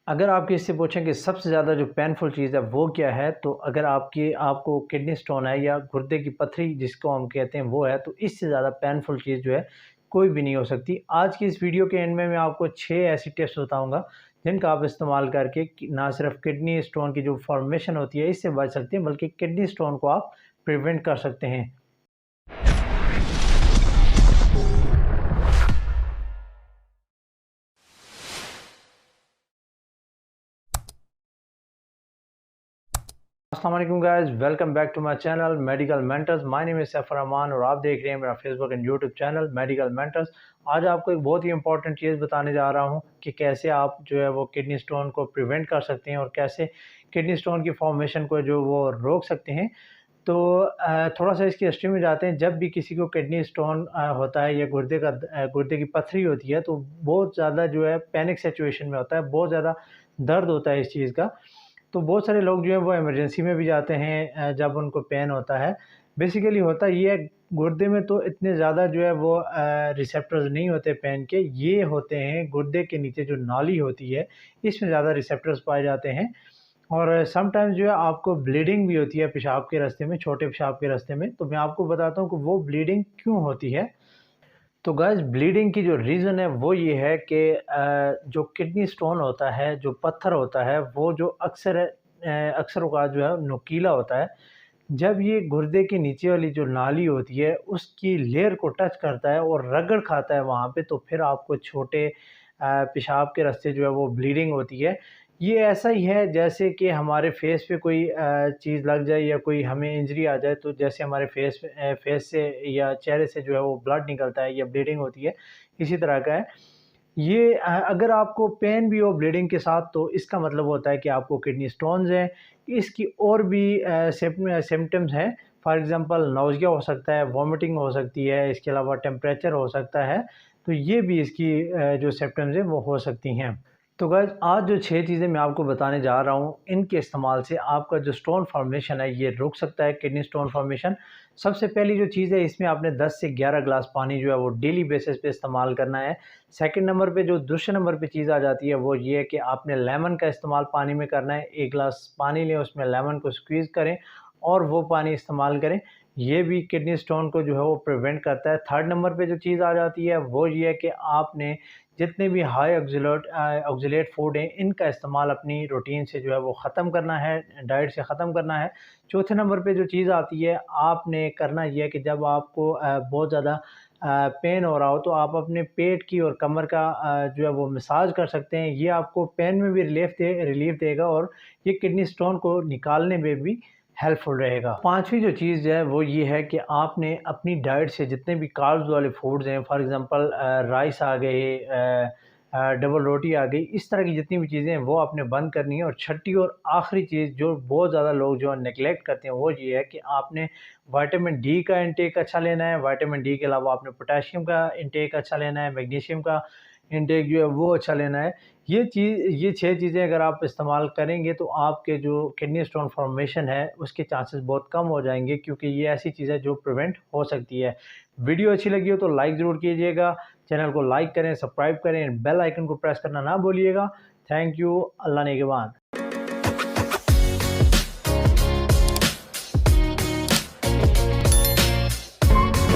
अगर आप किसी से पूछें कि सबसे ज़्यादा जो पेनफुल चीज़ है वो क्या है, तो अगर आपको किडनी स्टोन है या गुर्दे की पथरी जिसको हम कहते हैं वो है, तो इससे ज़्यादा पेनफुल चीज़ जो है कोई भी नहीं हो सकती। आज की इस वीडियो के एंड में मैं आपको 6 ऐसी टिप्स बताऊँगा जिनका आप इस्तेमाल करके ना सिर्फ किडनी स्टोन की जो फॉर्मेशन होती है इससे बच सकते हैं, बल्कि किडनी स्टोन को आप प्रिवेंट कर सकते हैं। अस्सलाम वालेकुम guys, welcome back to my channel medical mentors. My name is Saifur Rahman और आप देख रहे हैं मेरा Facebook and YouTube channel medical mentors. आज आपको एक बहुत ही इंपॉर्टेंट चीज़ बताने जा रहा हूं कि कैसे आप जो है वो किडनी स्टोन को प्रिवेंट कर सकते हैं और कैसे किडनी स्टोन की फॉर्मेशन को जो वो रोक सकते हैं। तो थोड़ा सा इसकी हिस्ट्री में जाते हैं। जब भी किसी को किडनी स्टोन होता है या गुर्दे की पथरी होती है, तो बहुत ज़्यादा जो है पैनिक सिचुएशन में होता है, बहुत ज़्यादा दर्द होता है इस चीज़ का। तो बहुत सारे लोग जो है वो इमरजेंसी में भी जाते हैं जब उनको पेन होता है। बेसिकली होता ये है, गुर्दे में तो इतने ज़्यादा जो है वो रिसेप्टर्स नहीं होते पेन के, ये होते हैं गुर्दे के नीचे जो नाली होती है, इसमें ज़्यादा रिसेप्टर्स पाए जाते हैं। और समटाइम्स जो है आपको ब्लीडिंग भी होती है पेशाब के रास्ते में, छोटे पेशाब के रास्ते में। तो मैं आपको बताता हूँ कि वो ब्लीडिंग क्यों होती है। तो गाइस, ब्लीडिंग की जो रीज़न है वो ये है कि जो किडनी स्टोन होता है, जो पत्थर होता है, वो जो अक्सर औक़ात जो है नुकीला होता है। जब ये गुर्दे के नीचे वाली जो नाली होती है उसकी लेयर को टच करता है और रगड़ खाता है वहाँ पे, तो फिर आपको छोटे पेशाब के रास्ते जो है वो ब्लीडिंग होती है। ये ऐसा ही है जैसे कि हमारे फेस पे कोई चीज़ लग जाए या कोई हमें इंजरी आ जाए, तो जैसे हमारे फेस से या चेहरे से जो है वो ब्लड निकलता है या ब्लीडिंग होती है, इसी तरह का है। ये अगर आपको पेन भी हो ब्लीडिंग के साथ, तो इसका मतलब होता है कि आपको किडनी स्टोन्स हैं। इसकी और भी सिम्पटम्स हैं। फॉर एग्ज़ाम्पल नौज़िया हो सकता है, वॉमिटिंग हो सकती है, इसके अलावा टेम्परेचर हो सकता है। तो ये भी इसकी जो सिम्पटम्स हैं वो हो सकती हैं। तो गाइस, आज जो 6 चीज़ें मैं आपको बताने जा रहा हूँ, इनके इस्तेमाल से आपका जो स्टोन फॉर्मेशन है ये रुक सकता है, किडनी स्टोन फॉर्मेशन। सबसे पहली जो चीज़ है, इसमें आपने 10 से 11 ग्लास पानी जो है वो डेली बेसिस पे इस्तेमाल करना है। सेकंड नंबर पे, जो दूसरे नंबर पे चीज़ आ जाती है वो ये है कि आपने लेमन का इस्तेमाल पानी में करना है। 1 ग्लास पानी लें, उसमें लेमन को स्क्वीज़ करें और वो पानी इस्तेमाल करें। ये भी किडनी स्टोन को जो है वो प्रिवेंट करता है। थर्ड नंबर पे जो चीज़ आ जाती है वो ये है कि आपने जितने भी हाई ऑक्ज़लेट फूड हैं, इनका इस्तेमाल अपनी रूटीन से जो है वो ख़त्म करना है, डाइट से ख़त्म करना है। चौथे नंबर पे जो चीज़ आती है, आपने करना ये है कि जब आपको बहुत ज़्यादा पेन हो रहा हो, तो आप अपने पेट की और कमर का जो है वो मसाज कर सकते हैं। ये आपको पेन में भी रिलीफ़ देगा और ये किडनी स्टोन को निकालने में भी हेल्पफुल रहेगा। पाँचवीं जो चीज़ है वो ये है कि आपने अपनी डाइट से जितने भी कार्ब्स वाले फूड्स हैं, फॉर एग्ज़ाम्पल राइस आ गए, डबल रोटी आ गई, इस तरह की जितनी भी चीज़ें हैं वो आपने बंद करनी है। और छठी और आखिरी चीज़ जो बहुत ज़्यादा लोग जो है नेगलेक्ट करते हैं वो ये है कि आपने विटामिन डी का इंटेक अच्छा लेना है। विटामिन डी के अलावा आपने पोटेशियम का इंटेक अच्छा लेना है, मैग्नीशियम का इंटेक जो है वो अच्छा लेना है। ये 6 चीज़ें अगर आप इस्तेमाल करेंगे, तो आपके जो किडनी स्टोन फॉर्मेशन है उसके चांसेस बहुत कम हो जाएँगे, क्योंकि ये ऐसी चीज़ है जो प्रिवेंट हो सकती है। वीडियो अच्छी लगी हो तो लाइक ज़रूर कीजिएगा, चैनल को लाइक करें, सब्सक्राइब करें, बेल आइकन को प्रेस करना ना भूलिएगा। Thank you. अल्लाह नेगेबान।